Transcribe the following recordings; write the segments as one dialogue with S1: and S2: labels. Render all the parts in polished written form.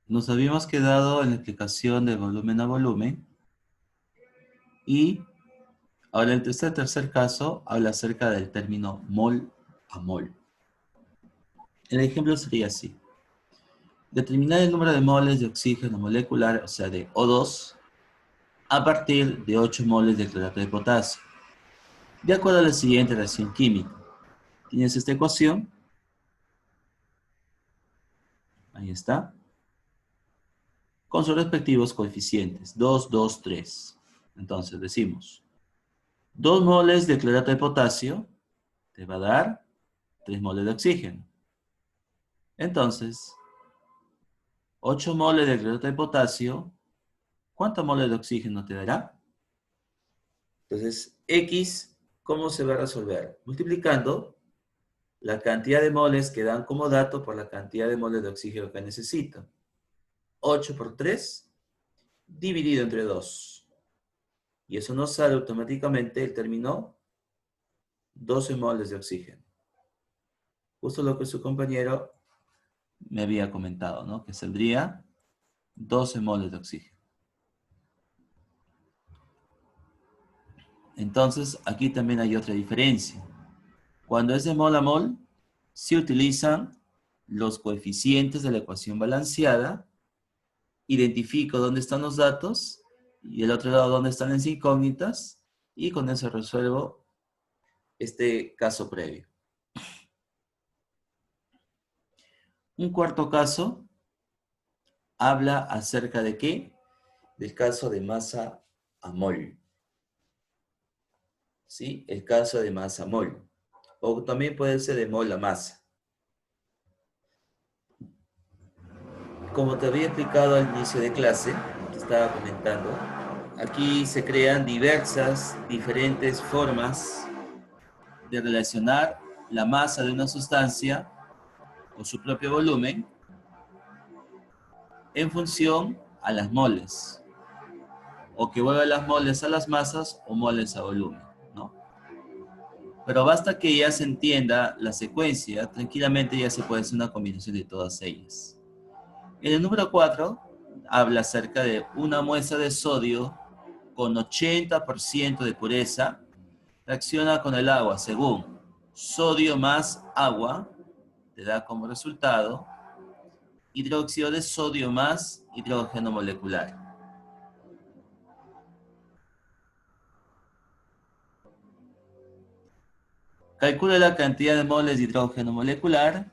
S1: Nos habíamos quedado en la explicación de volumen a volumen y ahora este tercer caso habla acerca del término mol a mol. El ejemplo sería así. Determinar el número de moles de oxígeno molecular, o sea, de O2, a partir de 8 moles de clorato de potasio, de acuerdo a la siguiente reacción química. Tienes esta ecuación. Ahí está. Con sus respectivos coeficientes. 2, 2, 3. Entonces decimos, 2 moles de clorato de potasio te va a dar 3 moles de oxígeno. Entonces, 8 moles de clorato de potasio, ¿cuántos moles de oxígeno te dará? Entonces, X, ¿cómo se va a resolver? Multiplicando la cantidad de moles que dan como dato por la cantidad de moles de oxígeno que necesito. 8 por 3, dividido entre 2. Y eso nos sale automáticamente el término 12 moles de oxígeno. Justo lo que su compañero me había comentado, ¿no? Que saldría 12 moles de oxígeno. Entonces, aquí también hay otra diferencia. Cuando es de mol a mol, se utilizan los coeficientes de la ecuación balanceada, identifico dónde están los datos y el otro lado dónde están las incógnitas y con eso resuelvo este caso previo. Un cuarto caso habla acerca de ¿qué? Del caso de masa a mol. ¿Sí? El caso de masa a mol. O también puede ser de mol a masa. Como te había explicado al inicio de clase, te estaba comentando, aquí se crean diferentes formas de relacionar la masa de una sustancia con su propio volumen en función a las moles. O que vuelva las moles a las masas o moles a volumen, ¿no? Pero basta que ya se entienda la secuencia, tranquilamente ya se puede hacer una combinación de todas ellas. En el número 4 habla acerca de una muestra de sodio con 80% de pureza, reacciona con el agua según sodio más agua, te da como resultado hidróxido de sodio más hidrógeno molecular. Calcula la cantidad de moles de hidrógeno molecular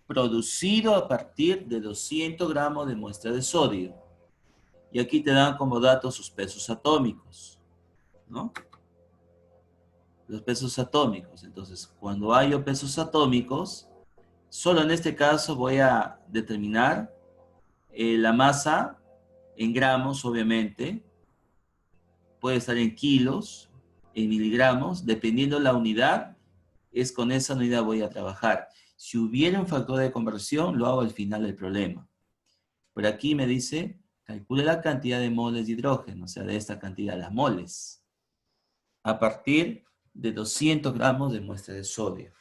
S1: producido a partir de 200 gramos de muestra de sodio. Y aquí te dan como datos sus pesos atómicos, ¿no? Los pesos atómicos. Entonces, cuando hay pesos atómicos, solo en este caso voy a determinar la masa en gramos, obviamente. Puede estar en kilos, en miligramos, dependiendo la unidad, es con esa unidad voy a trabajar. Si hubiera un factor de conversión, lo hago al final del problema. Pero aquí me dice, calcule la cantidad de moles de hidrógeno, o sea, de esta cantidad, las moles, a partir de 200 gramos de muestra de sodio.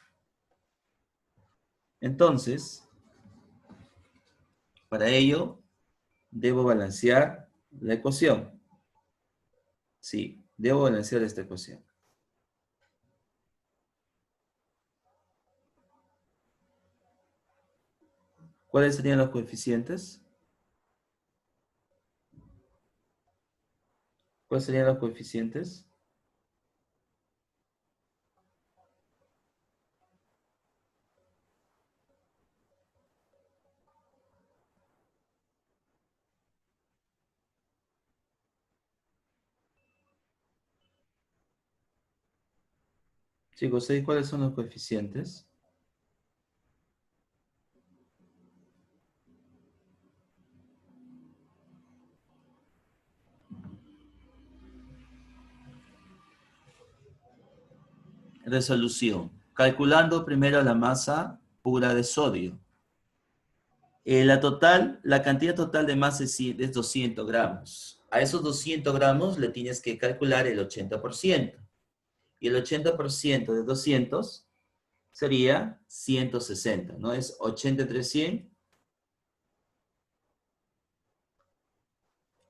S1: Entonces, para ello, debo balancear la ecuación. Sí, debo balancear esta ecuación. ¿Cuáles serían los coeficientes? ¿Cuáles serían los coeficientes? Chicos, ¿sabéis cuáles son los coeficientes? Resolución. Calculando primero la masa pura de sodio. La cantidad total de masa es 200 gramos. A esos 200 gramos le tienes que calcular el 80%. Y el 80% de 200 sería 160, ¿no? Es 80 entre 100.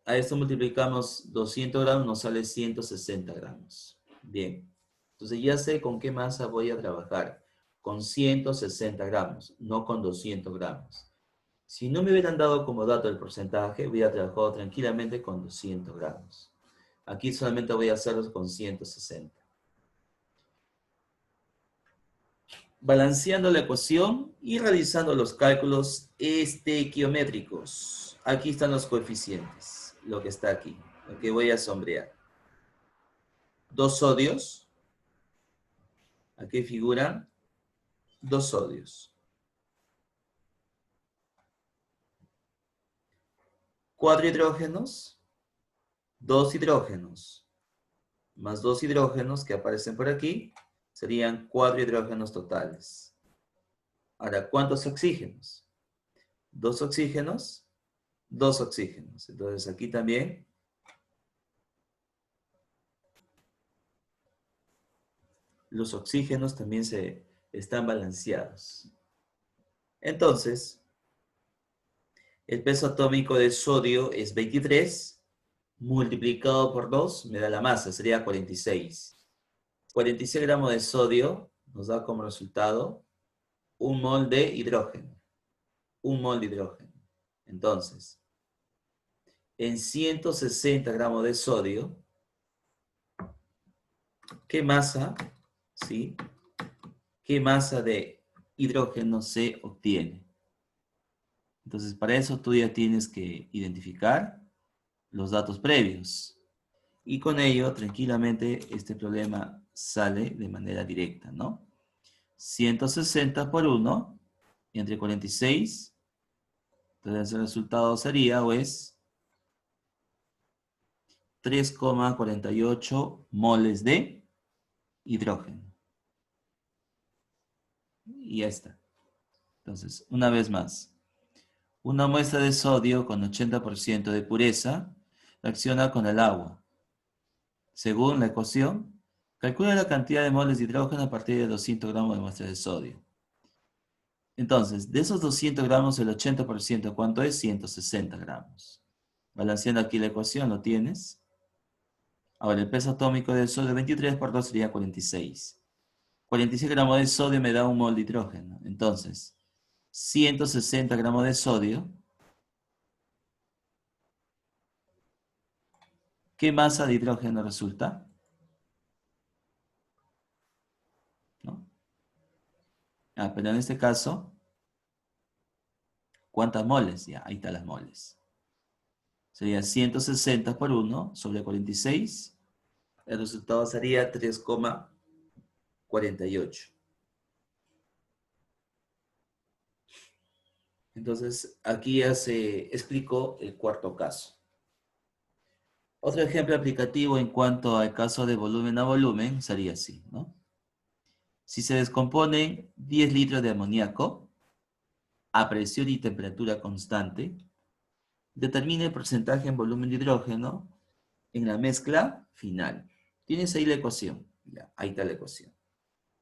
S1: A esto multiplicamos 200 gramos, nos sale 160 gramos. Bien. Entonces ya sé con qué masa voy a trabajar. Con 160 gramos, no con 200 gramos. Si no me hubieran dado como dato el porcentaje, hubiera trabajado tranquilamente con 200 gramos. Aquí solamente voy a hacerlos con 160. Balanceando la ecuación y realizando los cálculos estequiométricos. Aquí están los coeficientes, lo que está aquí, lo que voy a sombrear. Dos sodios, aquí figuran dos sodios. 4 hidrógenos, 2 hidrógenos, más 2 hidrógenos que aparecen por aquí, serían 4 hidrógenos totales. Ahora, ¿cuántos oxígenos? 2 oxígenos, 2 oxígenos. Entonces aquí también los oxígenos también se están balanceados. Entonces, el peso atómico de sodio es 23, multiplicado por 2 me da la masa, sería 46. 46 gramos de sodio nos da como resultado un mol de hidrógeno. Un mol de hidrógeno. Entonces, en 160 gramos de sodio, ¿qué masa, sí? ¿Qué masa de hidrógeno se obtiene? Entonces, para eso tú ya tienes que identificar los datos previos. Y con ello, tranquilamente, este problema sale de manera directa, ¿no? 160 por 1 entre 46. Entonces, el resultado sería, o es, 3,48 moles de hidrógeno. Y ya está. Entonces, una vez más. Una muestra de sodio con 80% de pureza reacciona con el agua. Según la ecuación, calcula la cantidad de moles de hidrógeno a partir de 200 gramos de muestra de sodio. Entonces, de esos 200 gramos, el 80%, ¿cuánto es? 160 gramos. Balanceando aquí la ecuación, ¿lo tienes? Ahora, el peso atómico del sodio 23 por 2 sería 46. 46 gramos de sodio me da un mol de hidrógeno. Entonces, 160 gramos de sodio. ¿Qué masa de hidrógeno resulta? ¿No? Pero en este caso, ¿cuántas moles? Ya, ahí están las moles. Sería 160 por 1 sobre 46. El resultado sería 3,48. Entonces, aquí ya se explicó el cuarto caso. Otro ejemplo aplicativo en cuanto al caso de volumen a volumen sería así, ¿no? Si se descomponen 10 litros de amoníaco a presión y temperatura constante, determine el porcentaje en volumen de hidrógeno en la mezcla final. Tienes ahí la ecuación. Ya, ahí está la ecuación.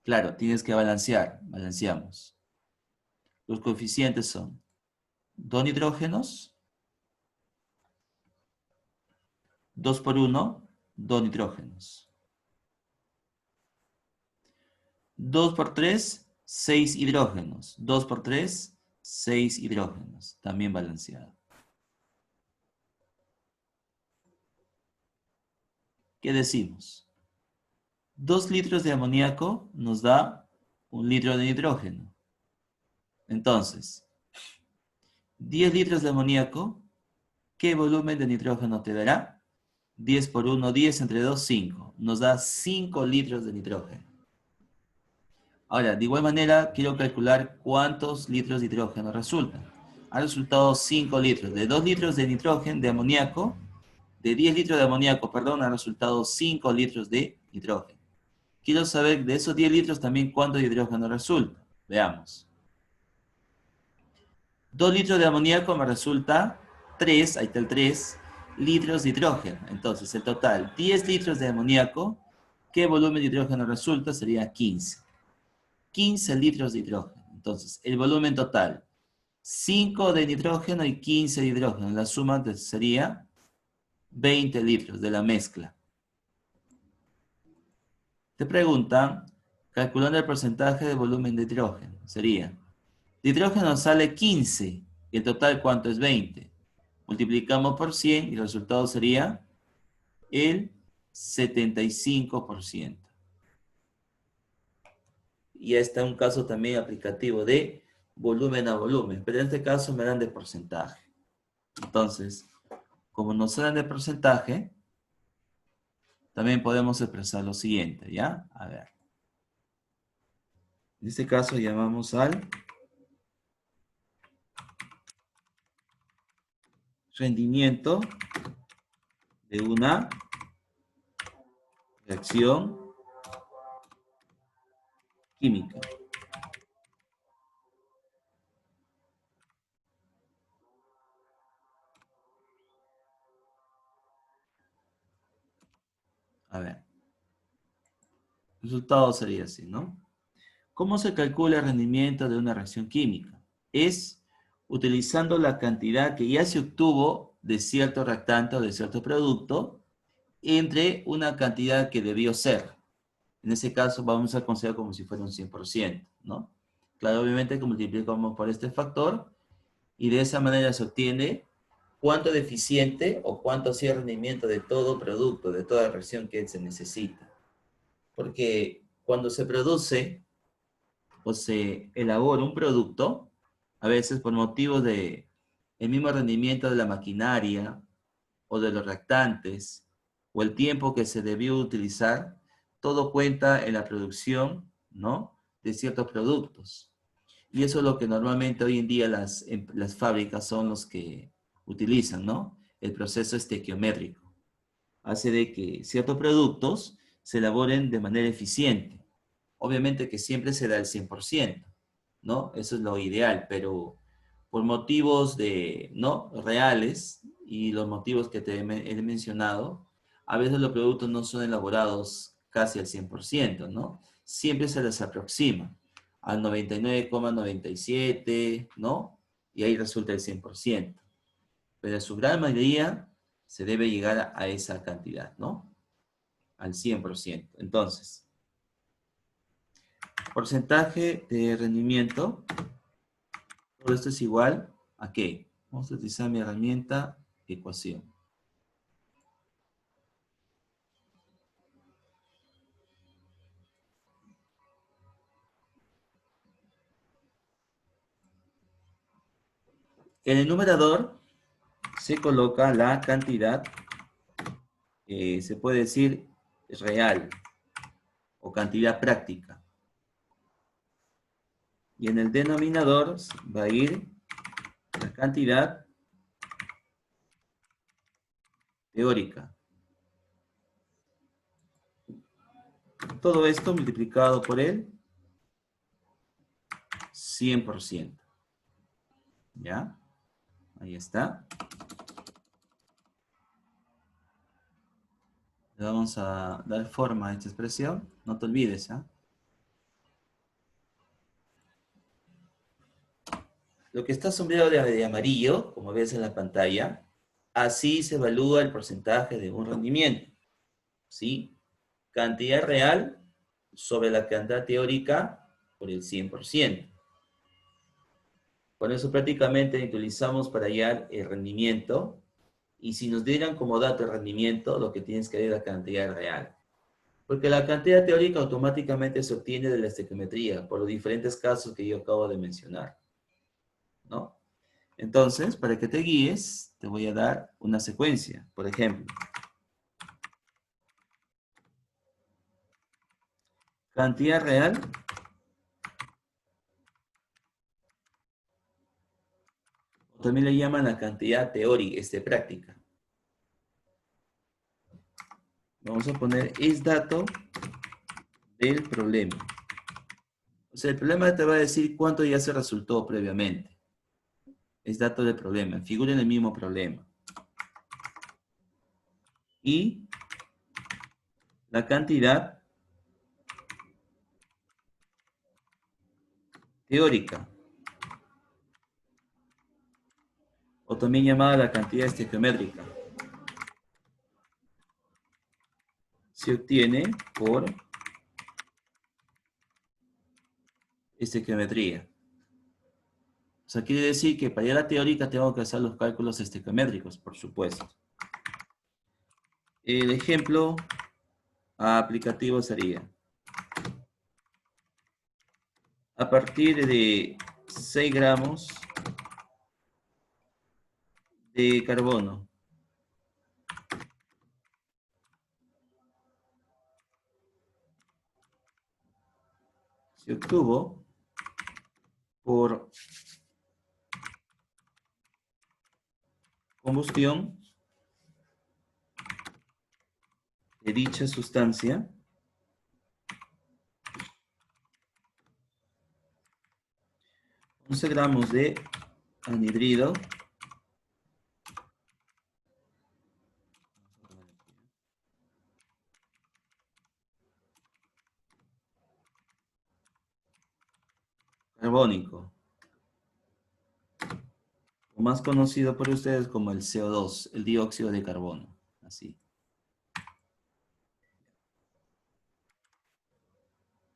S1: Claro, tienes que balancear. Balanceamos. Los coeficientes son 2 nitrógenos, 2 por 1, 2 nitrógenos. 2 por 3, 6 hidrógenos. 2 por 3, 6 hidrógenos. También balanceado. ¿Qué decimos? 2 litros de amoníaco nos da 1 litro de nitrógeno. Entonces, 10 litros de amoníaco, ¿qué volumen de nitrógeno te dará? 10 por 1, 10 entre 2, 5. Nos da 5 litros de nitrógeno. Ahora, de igual manera, quiero calcular cuántos litros de hidrógeno resultan. Ha resultado 5 litros. De 2 litros de nitrógeno, de amoníaco, de 10 litros de amoníaco, perdón, ha resultado 5 litros de nitrógeno. Quiero saber de esos 10 litros también cuánto de hidrógeno resulta. Veamos. 2 litros de amoníaco me resulta 3, ahí está el 3, litros de hidrógeno. Entonces, el total, 10 litros de amoníaco, ¿qué volumen de hidrógeno resulta? Sería 15. 15 litros de hidrógeno. Entonces, el volumen total, 5 de nitrógeno y 15 de hidrógeno. La suma sería 20 litros de la mezcla. Te preguntan, calculando el porcentaje de volumen de hidrógeno. Sería, de hidrógeno sale 15, y el total, ¿cuánto es? 20. Multiplicamos por 100 y el resultado sería el 75%. Y está un caso también aplicativo de volumen a volumen, pero en este caso me dan de porcentaje. Entonces, como nos dan de porcentaje, también podemos expresar lo siguiente, ¿ya? A ver. En este caso llamamos al rendimiento de una reacción química. A ver. El resultado sería así, ¿no? ¿Cómo se calcula el rendimiento de una reacción química? Es utilizando la cantidad que ya se obtuvo de cierto reactante o de cierto producto entre una cantidad que debió ser. En ese caso vamos a considerar como si fuera un 100%, ¿no? Claro, obviamente que multiplicamos por este factor y de esa manera se obtiene cuánto de eficiente o cuánto ha sido el rendimiento de todo producto, de toda reacción que se necesita. Porque cuando se produce o se elabora un producto, a veces por motivos de el mismo rendimiento de la maquinaria o de los reactantes o el tiempo que se debió utilizar, todo cuenta en la producción, ¿no?, de ciertos productos. Y eso es lo que normalmente hoy en día las fábricas son los que utilizan, ¿no? El proceso estequiométrico. Hace de que ciertos productos se elaboren de manera eficiente. Obviamente que siempre se da el 100%, ¿no? Eso es lo ideal, pero por motivos ¿no?, reales y los motivos que te he mencionado, a veces los productos no son elaborados casi al 100%, ¿no? Siempre se les aproxima al 99,97, ¿no? Y ahí resulta el 100%. Pero en su gran mayoría se debe llegar a esa cantidad, ¿no? Al 100%. Entonces, porcentaje de rendimiento, todo esto es igual a ¿qué? Vamos a utilizar mi herramienta ecuación. En el numerador se coloca la cantidad, se puede decir real o cantidad práctica. Y en el denominador va a ir la cantidad teórica. Todo esto multiplicado por el 100%. ¿Ya? Ahí está. Le vamos a dar forma a esta expresión. No te olvides, ¿ah? Lo que está sombreado de amarillo, como ves en la pantalla, así se evalúa el porcentaje de un rendimiento. ¿Sí? Cantidad real sobre la cantidad teórica por el 100%. Por eso prácticamente utilizamos para hallar el rendimiento. Y si nos dieran como dato el rendimiento, lo que tienes que ver es la cantidad real. Porque la cantidad teórica automáticamente se obtiene de la estequiometría, por los diferentes casos que yo acabo de mencionar, ¿no? Entonces, para que te guíes, te voy a dar una secuencia. Por ejemplo, cantidad real también le llaman la cantidad teórica, práctica. Vamos a poner es dato del problema. O sea, el problema te va a decir cuánto ya se resultó previamente. Es dato del problema. Figura en el mismo problema. Y la cantidad teórica, o también llamada la cantidad estequiométrica, se obtiene por estequiometría. O sea, quiere decir que para ir a la teórica tengo que hacer los cálculos estequiométricos, por supuesto. El ejemplo aplicativo sería, a partir de 6 gramos de carbono, se obtuvo por combustión de dicha sustancia 11 gramos de anhidrido carbónico, o más conocido por ustedes como el CO2, el dióxido de carbono, así.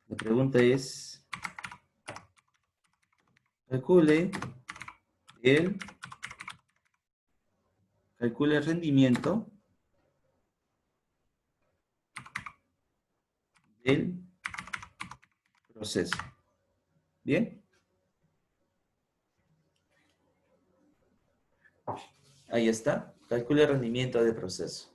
S1: La pregunta es, calcule el, calcule el rendimiento del proceso. ¿Bien? Ahí está. Calcule el rendimiento del proceso.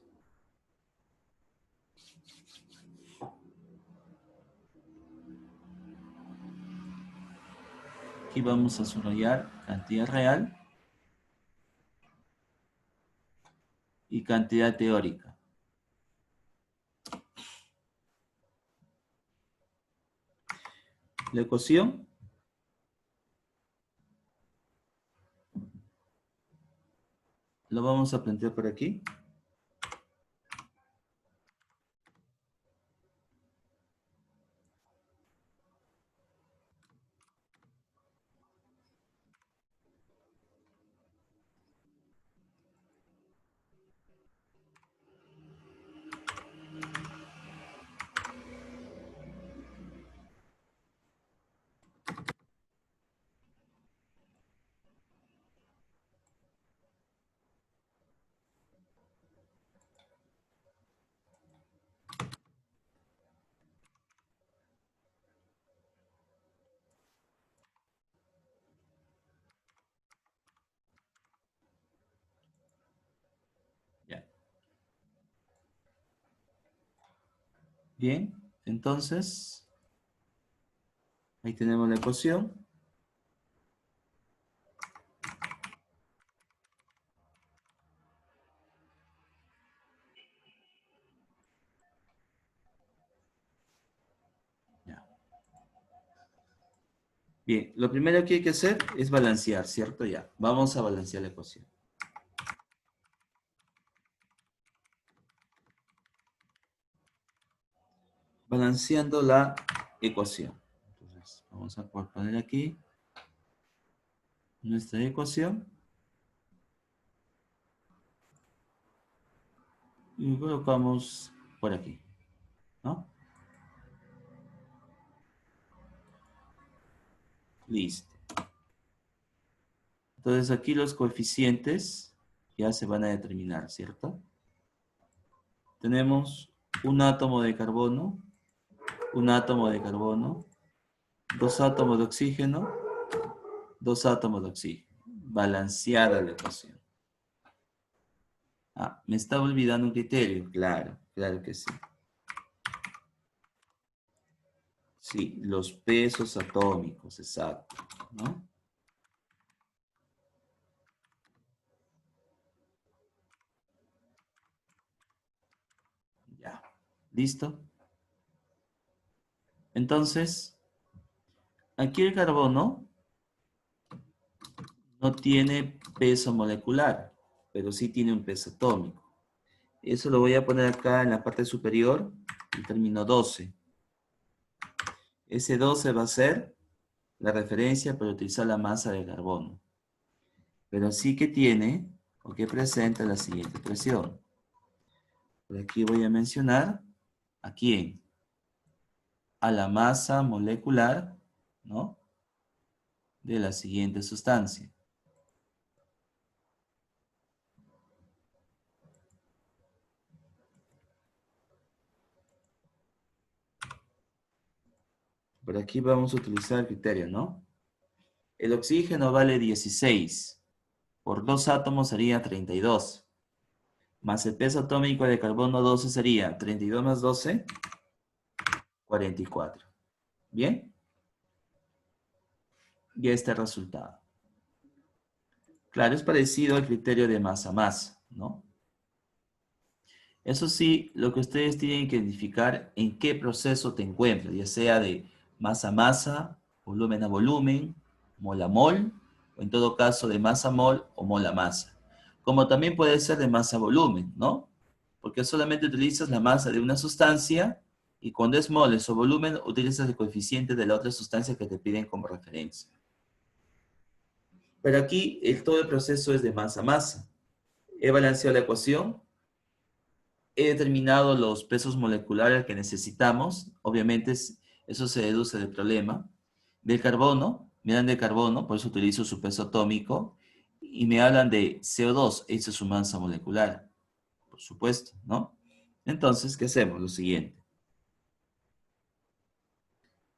S1: Aquí vamos a subrayar cantidad real y cantidad teórica. La ecuación lo vamos a plantear por aquí. Ya. Bien, entonces, ahí tenemos la ecuación. Ya. Bien, lo primero que hay que hacer es balancear, ¿cierto? Ya, vamos a balancear la ecuación. Balanceando la ecuación. Entonces, vamos a poner aquí nuestra ecuación. Y colocamos por aquí, ¿no? Listo. Entonces aquí los coeficientes ya se van a determinar, ¿cierto? Tenemos un átomo de carbono, un átomo de carbono, 2 átomos de oxígeno, 2 átomos de oxígeno. Balanceada la ecuación. Ah, me estaba olvidando un criterio. Claro, claro que sí. Sí, los pesos atómicos, exacto, ¿no? Ya, ¿listo? Entonces, aquí el carbono no tiene peso molecular, pero sí tiene un peso atómico. Eso lo voy a poner acá en la parte superior, el término 12. Ese 12 va a ser la referencia para utilizar la masa de carbono. Pero sí que tiene o que presenta la siguiente expresión. Por aquí voy a mencionar a quién. A la masa molecular, ¿no? De la siguiente sustancia. Por aquí vamos a utilizar el criterio, ¿no? El oxígeno vale 16. Por 2 átomos sería 32. Más el peso atómico de carbono 12 sería 32 más 12, 44. ¿Bien? Y este resultado. Claro, es parecido al criterio de masa-masa, ¿no? Eso sí, lo que ustedes tienen que identificar en qué proceso te encuentras, ya sea de masa a masa, volumen a volumen, mol a mol, o en todo caso de masa a mol o mol a masa. Como también puede ser de masa a volumen, ¿no? Porque solamente utilizas la masa de una sustancia y cuando es moles o volumen utilizas el coeficiente de la otra sustancia que te piden como referencia. Pero aquí todo el proceso es de masa a masa. He balanceado la ecuación. He determinado los pesos moleculares que necesitamos. Obviamente eso se deduce del problema. Del carbono, me dan de carbono, por eso utilizo su peso atómico. Y me hablan de CO2, esa es su masa molecular. Por supuesto, ¿no? Entonces, ¿qué hacemos? Lo siguiente.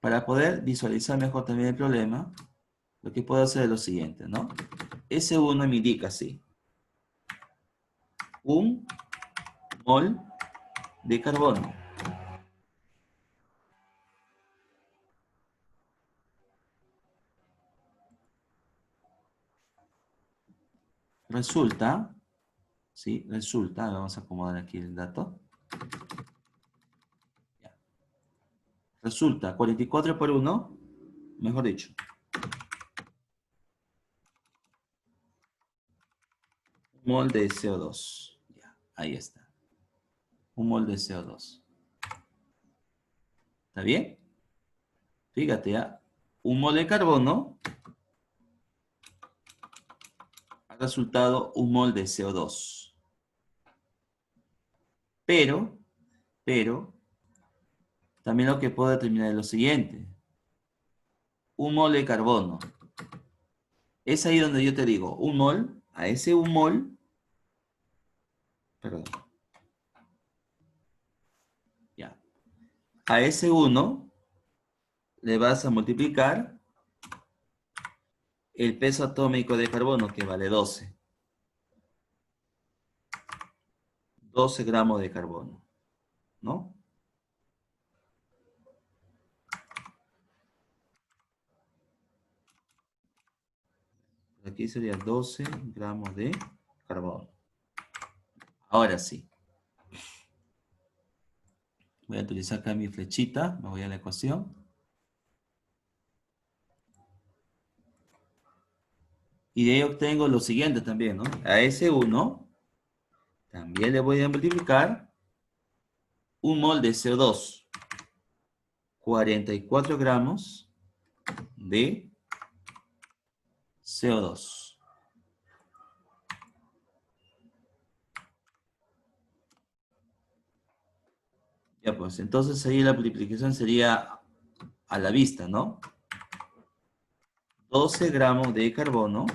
S1: Para poder visualizar mejor también el problema, lo que puedo hacer es lo siguiente, ¿no? S1 me indica así. Un mol de carbono. Resulta, ¿sí? Resulta, vamos a acomodar aquí el dato. Ya. Resulta 44 por 1, mejor dicho. Un mol de CO2. Ya, ahí está. Un mol de CO2. ¿Está bien? Fíjate, ¿ya? Un mol de carbono ha resultado un mol de CO2. Pero, también lo que puedo determinar es lo siguiente. Un mol de carbono. Es ahí donde yo te digo, un mol, a ese un mol, perdón, ya, a ese 1 le vas a multiplicar el peso atómico de carbono, que vale 12. 12 gramos de carbono, ¿no? Aquí sería 12 gramos de carbono. Ahora sí. Voy a utilizar acá mi flechita, me voy a la ecuación. Y de ahí obtengo lo siguiente también, ¿no? A ese 1 también le voy a multiplicar un mol de CO2. 44 gramos de CO2. Ya pues, entonces ahí la multiplicación sería a la vista, ¿no? 12 gramos de carbono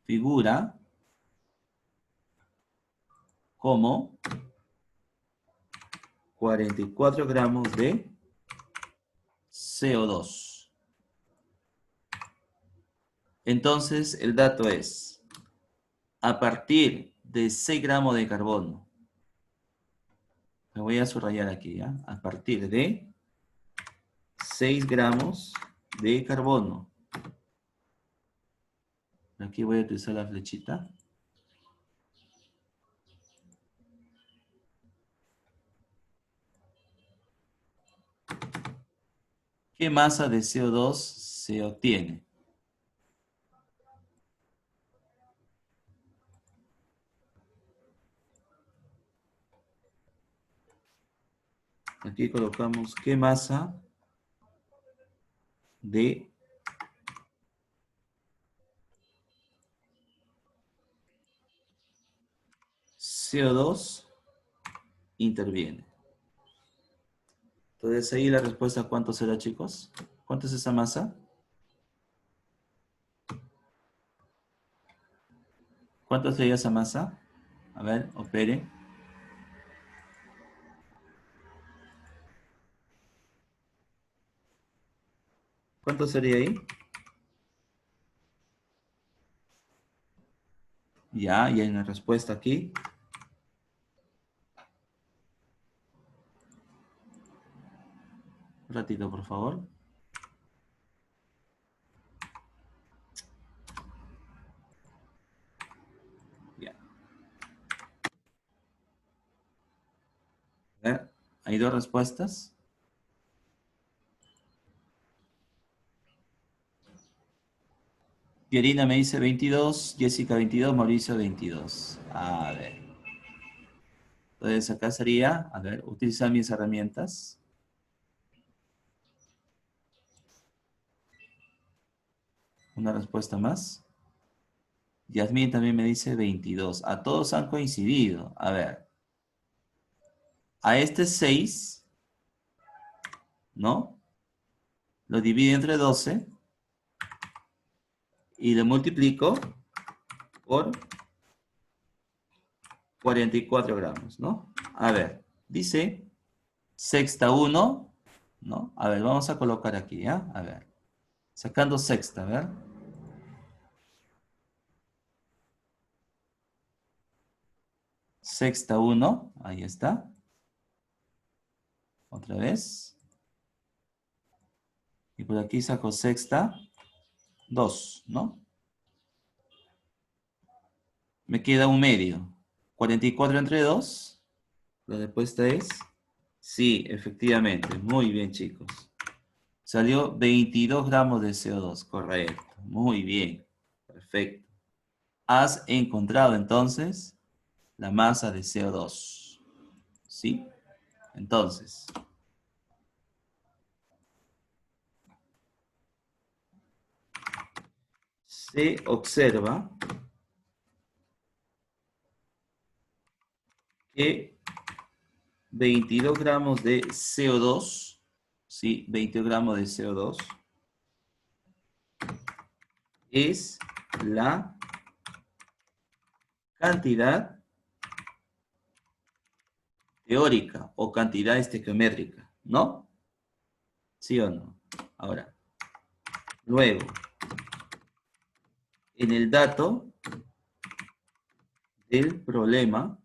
S1: figura como 44 gramos de CO2. Entonces, el dato es, a partir de 6 gramos de carbono, me voy a subrayar aquí, ¿ya? A partir de 6 gramos de carbono. Aquí voy a utilizar la flechita. ¿Qué masa de CO2 se obtiene? Aquí colocamos qué masa de CO2 interviene. Entonces ahí la respuesta, ¿cuánto será, chicos? ¿Cuánto es esa masa? ¿Cuánto sería esa masa? A ver, opere. ¿Cuánto sería ahí? Ya hay una respuesta aquí. Un ratito, por favor. Ya. A ver, hay dos respuestas. Pierina me dice 22, Jessica 22, Mauricio 22. A ver. Entonces acá sería, a ver, utilizar mis herramientas. Una respuesta más. Yasmín también me dice 22. A todos han coincidido. A ver. A este 6, ¿no? Lo divido entre 12 y lo multiplico por 44 gramos, ¿no? A ver, dice sexta 1, ¿no? A ver, vamos a colocar aquí, ¿ya? A ver, sacando sexta, a ver. Sexta 1, ahí está. Otra vez. Y por aquí saco sexta 2, ¿no? Me queda un medio. 44 entre 2. La respuesta es sí, efectivamente. Muy bien, chicos. Salió 22 gramos de CO2, correcto. Muy bien, perfecto. Has encontrado entonces la masa de CO2. ¿Sí? Entonces, se observa que 22 gramos de CO2, ¿sí? 22 gramos de CO2 es la cantidad teórica o cantidad estequiométrica, ¿no? ¿Sí o no? Ahora, luego, en el dato del problema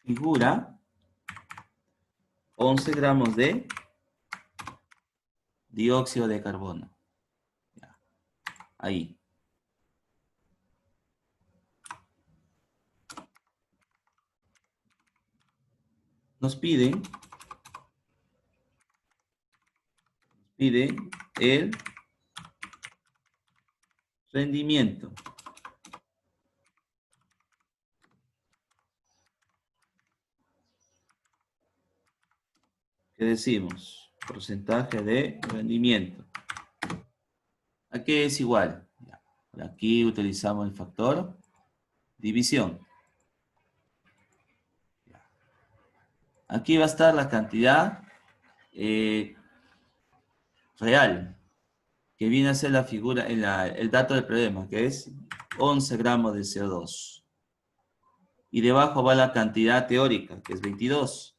S1: figura 11 gramos de dióxido de carbono. Ya, ahí. Nos pide el rendimiento. ¿Qué decimos? Porcentaje de rendimiento. Aquí es igual. Ya. Por aquí utilizamos el factor división. Ya. Aquí va a estar la cantidad real, que viene a ser la figura, el dato del problema, que es 11 gramos de CO2. Y debajo va la cantidad teórica, que es 22.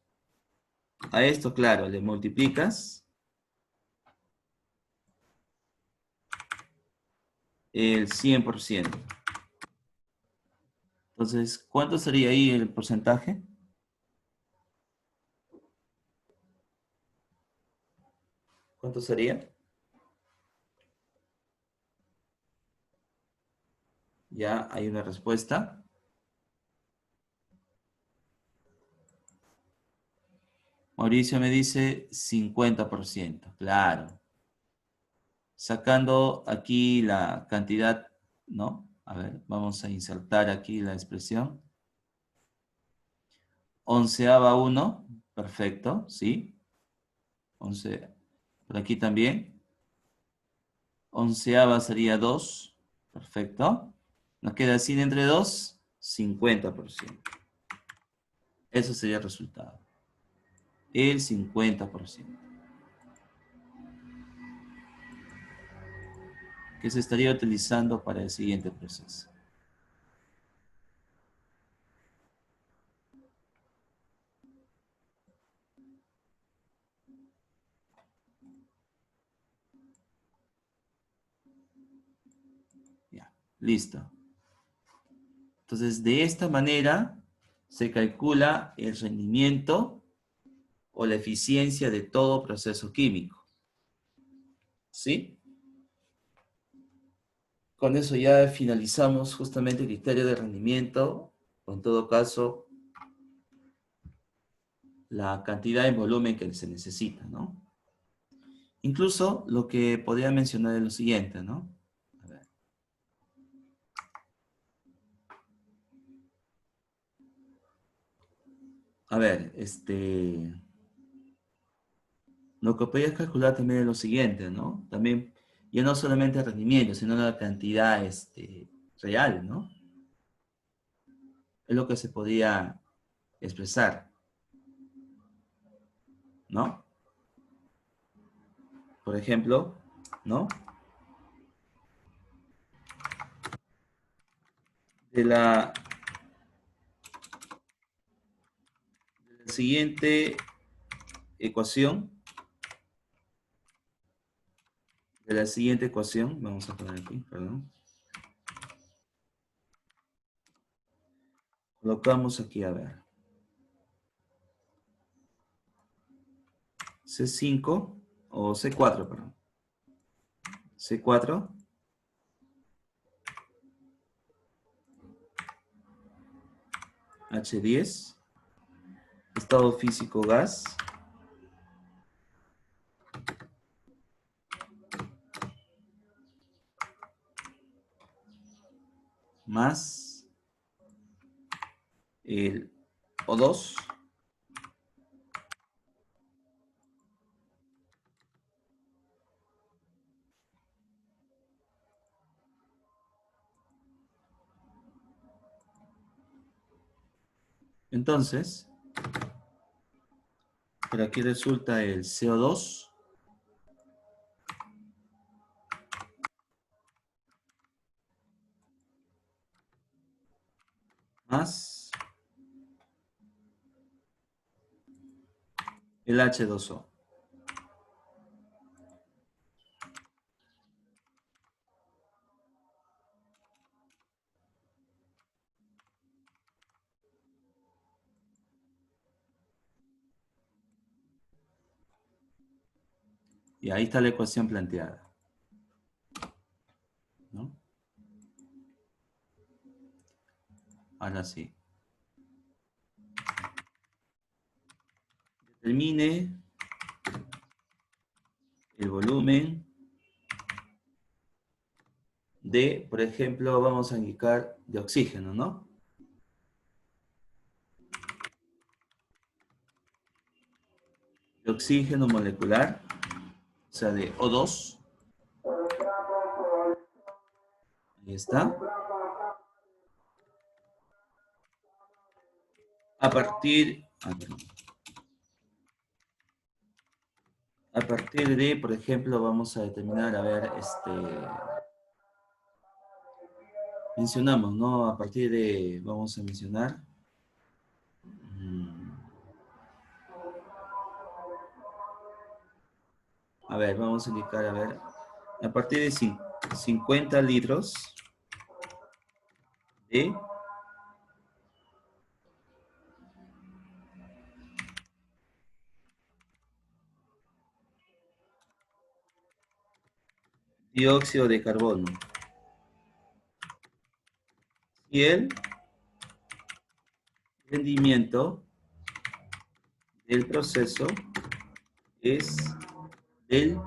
S1: A esto, claro, le multiplicas el 100%. Entonces, ¿cuánto sería ahí el porcentaje? ¿Cuánto sería? Ya hay una respuesta. Mauricio me dice 50%. Claro. Sacando aquí la cantidad, ¿no? A ver, vamos a insertar aquí la expresión. onceava 1, perfecto, ¿sí? 11, por aquí también. Onceava sería 2, perfecto. Nos queda 100 entre 2, 50%. Eso sería el resultado. El 50%. Que se estaría utilizando para el siguiente proceso. Ya, listo. Entonces, de esta manera se calcula el rendimiento o la eficiencia de todo proceso químico. ¿Sí? Con eso ya finalizamos justamente el criterio de rendimiento, o en todo caso, la cantidad en volumen que se necesita, ¿no? Incluso lo que podría mencionar es lo siguiente, ¿no? A ver. A ver, lo que podrías calcular también es lo siguiente, ¿no? También, ya no solamente el rendimiento, sino la cantidad, real, ¿no? Es lo que se podía expresar, ¿no? Por ejemplo, ¿no? De la siguiente ecuación, vamos a poner aquí, perdón. Colocamos aquí, a ver. C5 o C4, perdón. C4, H10, estado físico gas, más el O2, entonces, por aquí resulta el CO2 más el H2O. Y ahí está la ecuación planteada, ¿no? Ahora sí. Determine el volumen de, por ejemplo, vamos a indicar de oxígeno, ¿no? De oxígeno molecular, o sea, de O2. Ahí está. A partir, a partir de, por ejemplo, vamos a determinar, a ver, mencionamos, ¿no? A partir de, vamos a mencionar, a ver, vamos a indicar, a ver, a partir de 50 litros de dióxido de carbono y el rendimiento del proceso es del,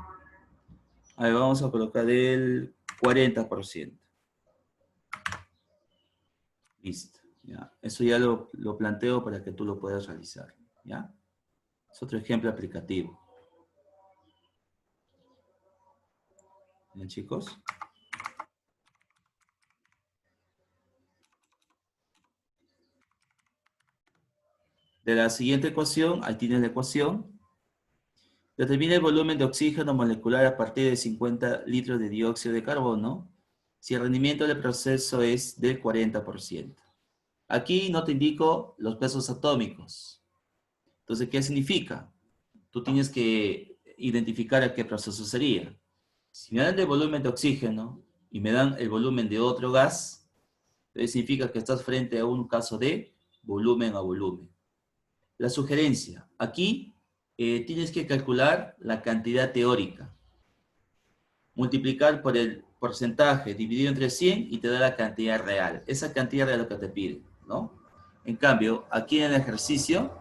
S1: a ver, vamos a colocar del 40%. Listo. ¿Ya? Eso ya lo planteo para que tú lo puedas realizar. ¿Ya? Es otro ejemplo aplicativo. ¿Bien, chicos? De la siguiente ecuación, ahí tienes la ecuación. Determina el volumen de oxígeno molecular a partir de 50 litros de dióxido de carbono si el rendimiento del proceso es del 40%. Aquí no te indico los pesos atómicos. Entonces, ¿qué significa? Tú tienes que identificar a qué proceso sería. Si me dan el volumen de oxígeno y me dan el volumen de otro gas, entonces significa que estás frente a un caso de volumen a volumen. La sugerencia, aquí tienes que calcular la cantidad teórica, multiplicar por el porcentaje, dividido entre 100 y te da la cantidad real. Esa cantidad es lo que te pide, ¿no? En cambio, aquí en el ejercicio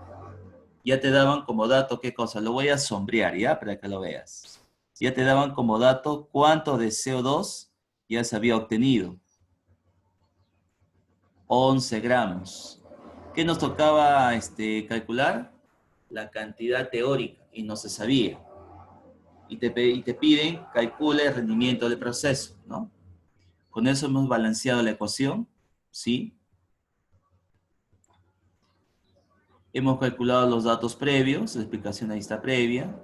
S1: ya te daban como dato, ¿qué cosa? Lo voy a sombrear, ¿ya? Para que lo veas. Ya te daban como dato cuánto de CO2 ya se había obtenido. 11 gramos. ¿Qué nos tocaba calcular? La cantidad teórica y no se sabía. Y te piden, calcule el rendimiento del proceso, ¿no? Con eso hemos balanceado la ecuación, ¿sí? Hemos calculado los datos previos, la explicación ahí está previa.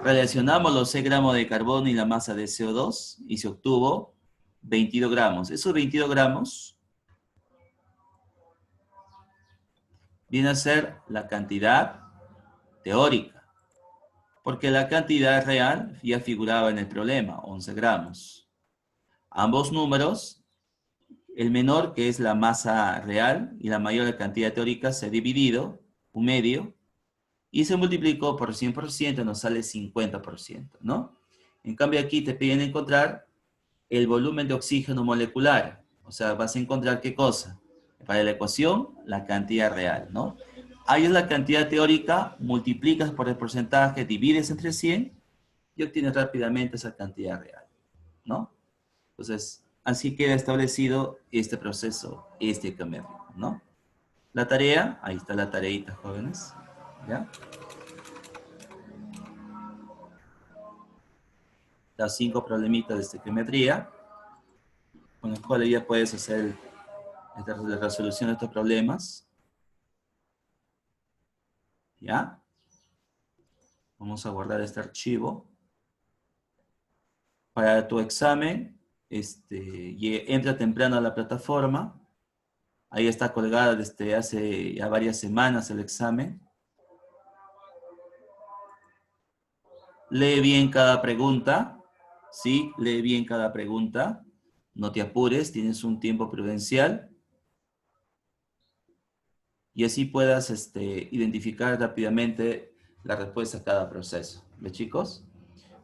S1: Relacionamos los 6 gramos de carbono y la masa de CO2 y se obtuvo 22 gramos. Esos 22 gramos viene a ser la cantidad teórica, porque la cantidad real ya figuraba en el problema, 11 gramos. Ambos números, el menor, que es la masa real, y la mayor, la cantidad teórica, se ha dividido, un medio, y se multiplicó por 100%, nos sale 50%, ¿no? En cambio aquí te piden encontrar el volumen de oxígeno molecular. O sea, vas a encontrar ¿qué cosa? Para la ecuación, la cantidad real, ¿no? Ahí es la cantidad teórica, multiplicas por el porcentaje, divides entre 100 y obtienes rápidamente esa cantidad real, ¿no? Entonces, así queda establecido este proceso, este cambio, ¿no? La tarea, ahí está la tareita, jóvenes, ¿ya? Las 5 problemitas de estequiometría, con los cuales ya puedes hacer la resolución de estos problemas. ¿Ya? Vamos a guardar este archivo. Para tu examen, entra temprano a la plataforma. Ahí está colgada desde hace ya varias semanas el examen. Lee bien cada pregunta. ¿Sí? Lee bien cada pregunta. No te apures, tienes un tiempo prudencial. Y así puedas identificar rápidamente la respuesta a cada proceso. ¿Ve, chicos?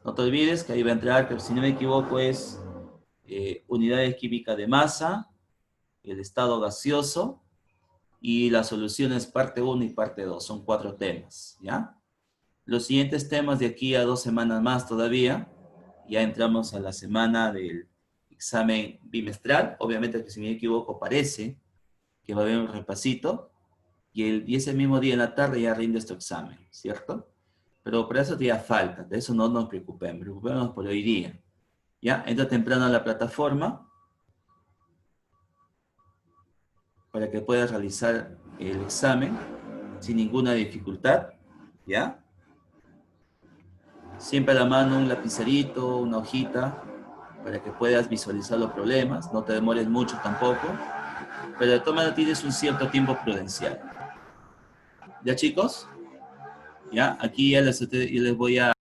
S1: No te olvides que ahí va a entrar, que si no me equivoco es unidades químicas de masa, el estado gaseoso y las soluciones parte 1 y parte 2. Son 4 temas, ¿ya? Los siguientes temas de aquí a 2 semanas más todavía, ya entramos a la semana del examen bimestral. Obviamente que si me equivoco parece que va a haber un repasito y ese mismo día en la tarde ya rindes tu examen, ¿cierto? Pero por eso te da falta, de eso no nos preocupemos por hoy día. ¿Ya? Entra temprano a la plataforma para que puedas realizar el examen sin ninguna dificultad, ¿ya? Siempre a la mano un lapicerito, una hojita, para que puedas visualizar los problemas, no te demores mucho tampoco, pero de todas maneras tienes un cierto tiempo prudencial. ¿Ya, chicos? ¿Ya? Aquí ya les voy a